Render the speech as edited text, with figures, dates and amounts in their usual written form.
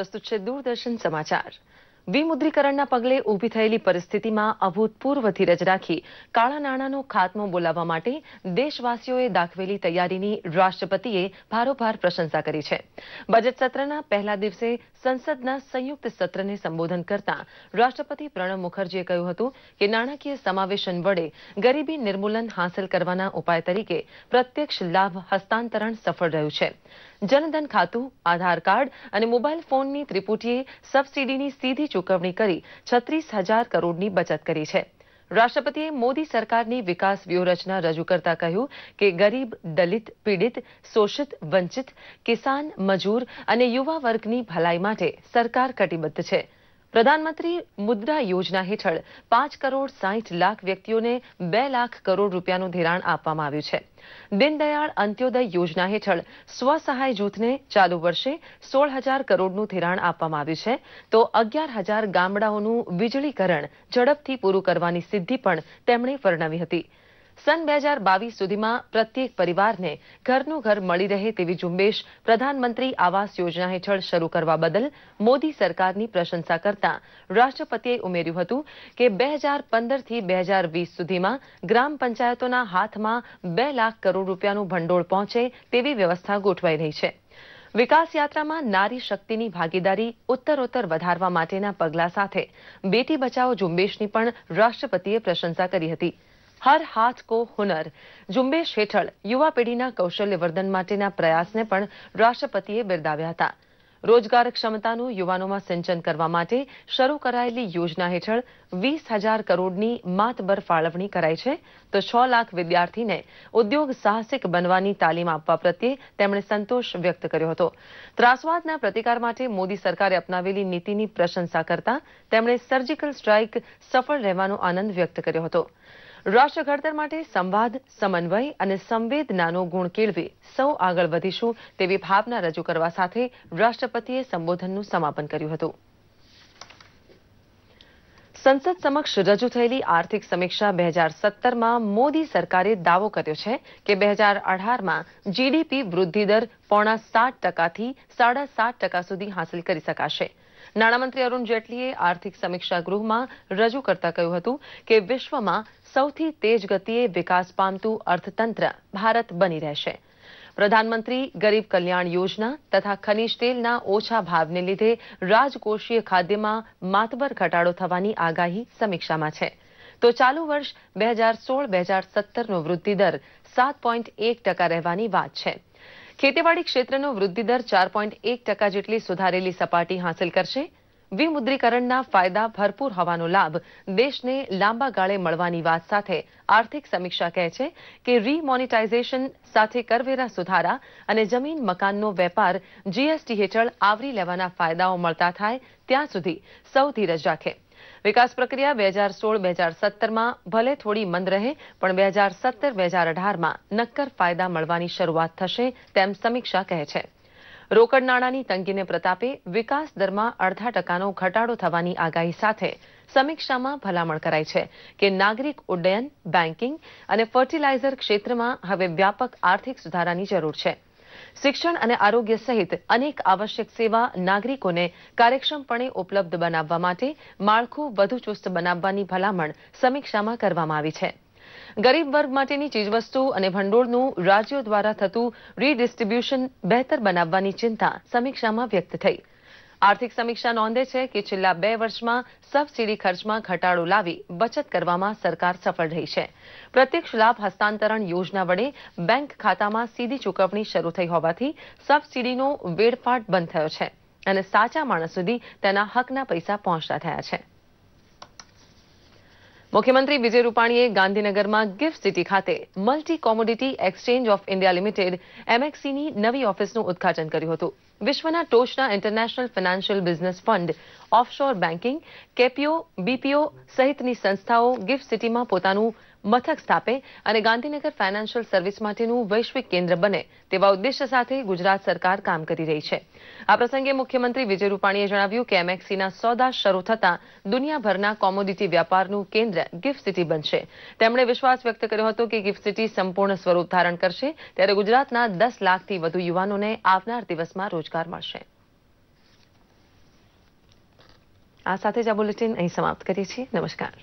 પ્રસ્તુત છે દૂરદર્શન સમાચાર। વિમુદ્રીકરણના પગલે ઊભી થયેલી પરિસ્થિતિમાં અભૂતપૂર્વ ધીરજ રાખી કાળા નાણાંનો ખાત્મો બોલાવવા માટે દેશવાસીઓએ દાખવેલી તૈયારીની રાષ્ટ્રપતિએ ભારોભાર પ્રશંસા કરી છે। બજેટ સત્રના પહેલા દિવસે સંસદના સંયુક્ત સત્રને સંબોધન કરતા રાષ્ટ્રપતિ પ્રણવ મુખર્જીએ કહ્યું હતું કે નાણાકીય સમાવેશન વડે ગરીબી નિર્મૂલન હાંસલ કરવાના ઉપાય તરીકે પ્રત્યક્ષ લાભ હસ્તાંતરણ સફળ રહ્યું છે। જનધન ખાતું, આધાર કાર્ડ અને મોબાઈલ ફોનની ત્રિપુટીએ સબસિડીની સીધી ચૂકવણી કરી 36,000 કરોડની બચત કરી છે। રાષ્ટ્રપતિએ મોદી સરકારની વિકાસ વ્યૂહરચના રજૂ કરતા કહ્યું કે ગરીબ, દલિત, પીડિત, શોષિત, વંચિત, કિસાન, મજૂર અને યુવા વર્ગની ભલાઈ માટે સરકાર કટિબદ્ધ છે। પ્રધાનમંત્રી મુદ્રા યોજના હેઠળ 5 કરોડ 60 લાખ વ્યક્તિઓને 2 લાખ કરોડ રૂપિયાનું ધિરાણ આપવામાં આવ્યું છે। દીનદયાળ અંત્યોદય યોજના હેઠળ સ્વસહાય જૂથને ચાલુ વર્ષે 16,000 કરોડનું ધિરાણ આપવામાં આવ્યું છે, તો 11,000 ગામડાઓનું વીજળીકરણ ઝડપથી પૂરું કરવાની સિદ્ધિ પણ તેમણે વર્ણવી હતી। સન 2022 સુધીમાં પ્રત્યેક પરિવારને ઘરનું ઘર મળી રહે તેવી ઝુંબેશ પ્રધાનમંત્રી આવાસ યોજના હેઠળ શરૂ કરવા બદલ મોદી સરકારની પ્રશંસા કરતા રાષ્ટ્રપતિએ ઉમેર્યું હતું કે 2015થી 2020 સુધીમાં ગ્રામ પંચાયતોના હાથમાં 2 લાખ કરોડ રૂપિયાનું ભંડોળ પહોંચે તેવી વ્યવસ્થા ગોઠવાઈ રહી છે। વિકાસ યાત્રામાં નારી શક્તિની ભાગીદારી ઉત્તરોત્તર વધારવા માટેના પગલાં સાથે બેટી બચાવો ઝુંબેશની પણ રાષ્ટ્રપતિએ પ્રશંસા કરી હતી। હર હાથ કો હુનર ઝુંબેશ હેઠળ યુવા પેઢીના કૌશલ્યવર્ધન માટેના પ્રયાસને પણ રાષ્ટ્રપતિએ બિરદાવ્યા હતા। રોજગાર ક્ષમતાનું યુવાનોમાં સિંચન કરવા માટે શરૂ કરાયેલી યોજના હેઠળ 20,000 કરોડની માતબર ફાળવણી કરાઈ છે, તો 6 લાખ વિદ્યાર્થીને ઉદ્યોગ સાહસિક બનવાની તાલીમ આપવા પ્રત્યે તેમણે સંતોષ વ્યક્ત કર્યો હતો। ત્રાસવાદના પ્રતિકાર માટે મોદી સરકારે અપનાવેલી નીતિની પ્રશંસા કરતા તેમણે સર્જિકલ સ્ટ્રાઇક સફળ રહેવાનો આનંદ વ્યક્ત કર્યો હતો। રાષ્ટ્ર ઘડતર માટે સંવાદ, સમન્વય અને સંવેદનાનો ગુણ કેળવી સૌ આગળ વધીશું તેવી ભાવના રજૂ કરવા સાથે રાષ્ટ્રપતિએ સંબોધનનું સમાપન કર્યું હતું। સંસદ સમક્ષ રજૂ થયેલી આર્થિક સમીક્ષા 2017માં મોદી સરકારે દાવો કર્યો છે કે 2018માં જીડીપી વૃદ્ધિ દર 0.7%થી 7.5% સુધી હાંસલ કરી શકાશે। નાણામંત્રી અરુણ જેટલીએ આર્થિક સમીક્ષા ગૃહમાં રજૂ કરતા કહ્યું હતું કે વિશ્વમાં સૌથી તેજ ગતિએ વિકાસ પામતું અર્થતંત્ર ભારત બની રહેશે। પ્રધાનમંત્રી ગરીબ કલ્યાણ યોજના તથા ખનીજ તેલના ઓછા ભાવને લીધે રાજકોષીય ખાદ્યમાં માતબર ઘટાડો થવાની આગાહી સમીક્ષામાં છે, તો ચાલુ વર્ષ 2016-2017નો વૃદ્ધિ દર 7.1% રહેવાની વાત છે। ખેતીવાડી ક્ષેત્રનો વૃદ્ધિ દર 4.1% જેટલી સુધારેલી સપાટી હાંસલ કરશે। વિમુદ્રીકરણના ફાયદા ભરપૂર હોવાનો લાભ દેશને લાંબા ગાળે મળવાની વાત સાથે આર્થિક સમીક્ષા કહે છે કે રીમોનેટાઇઝેશન સાથે કરવેરા સુધારા અને જમીન મકાનનો વેપાર જીએસટી હેઠળ આવરી લેવાના ફાયદાઓ મળતા થાય ત્યાં સુધી સૌ ધીરજ રાખે। વિકાસ પ્રક્રિયા 2016-2017માં ભલે થોડી મંદ રહે પણ 2017-2018માં નક્કર ફાયદા મળવાની શરૂઆત થશે તેમ સમીક્ષા કહે છે। રોકડ નાણાંની તંગીને પ્રતાપે વિકાસ દરમાં 0.5%નો ઘટાડો થવાની આગાહી સાથે સમીક્ષામાં ભલામણ કરાઈ છે કે નાગરિક ઉડ્ડયન, બેન્કિંગ અને ફર્ટિલાઇઝર ક્ષેત્રમાં હવે વ્યાપક આર્થિક સુધારાની જરૂર છે। શિક્ષણ અને આરોગ્ય સહિત અનેક આવશ્યક સેવા નાગરિકોને કાર્યક્ષમપણે ઉપલબ્ધ બનાવવા માટે માળખું વધુ ચુસ્ત બનાવવાની ભલામણ સમીક્ષામાં કરવામાં આવી છે। ગરીબ વર્ગ માટેની ચીજવસ્તુ અને ભંડોળનું રાજ્યો દ્વારા થતું રીડિસ્ટ્રીબ્યુશન બહેતર બનાવવાની ચિંતા સમીક્ષામાં વ્યક્ત થઈ। આર્થિક સમીક્ષા નોંધે છે કે છેલ્લા 2 વર્ષમાં સબસિડી ખર્ચમાં ઘટાડો લાવી બચત કરવામાં સરકાર સફળ રહી છે। પ્રત્યક્ષ લાભ હસ્તાંતરણ યોજના વડે બેંક ખાતામાં સીધી ચૂકવણી શરૂ થઈ હોવાથી સબસિડીનો વેડફાટ બંધ થયો છે અને સાચા માણસ સુધી તેના હકના પૈસા પહોંચતા થયા છે। મુખ્યમંત્રી વિજય રૂપાણીએ ગાંધીનગરમાં ગિફ્ટ સિટી ખાતે Multi Commodity Exchange of India Limited એમએક્સીની નવી ઓફિસનું ઉદ્ઘાટન કર્યું હતું। વિશ્વના ટોચના international financial business fund, offshore banking, KPO, BPO સહિતની સંસ્થાઓ ગિફ્ટ સિટીમાં પોતાનું મથક સ્થાપે અને ગાંધીનગર ફાઇનાન્શિયલ સર્વિસ માટેનું વૈશ્વિક કેન્દ્ર બને તેવા ઉદ્દેશ્ય સાથે ગુજરાત સરકાર કામ કરી રહી છે। આ પ્રસંગે મુખ્યમંત્રી વિજય રૂપાણીએ જણાવ્યું કે એમએક્સીના સોદા શરૂ થતાં દુનિયાભરના કોમોડિટી વ્યાપારનું કેન્દ્ર ગિફ્ટ સિટી બનશે। તેમણે વિશ્વાસ વ્યક્ત કર્યો હતો કે ગિફ્ટ સિટી સંપૂર્ણ સ્વરૂપ ધારણ કરશે ત્યારે ગુજરાતના 10 લાખથી વધુ યુવાનોને આવનાર દિવસમાં રોજગાર મળશે। આ સાથે જ આ બુલેટિન અહીં સમાપ્ત કરીએ છીએ. નમસ્કાર.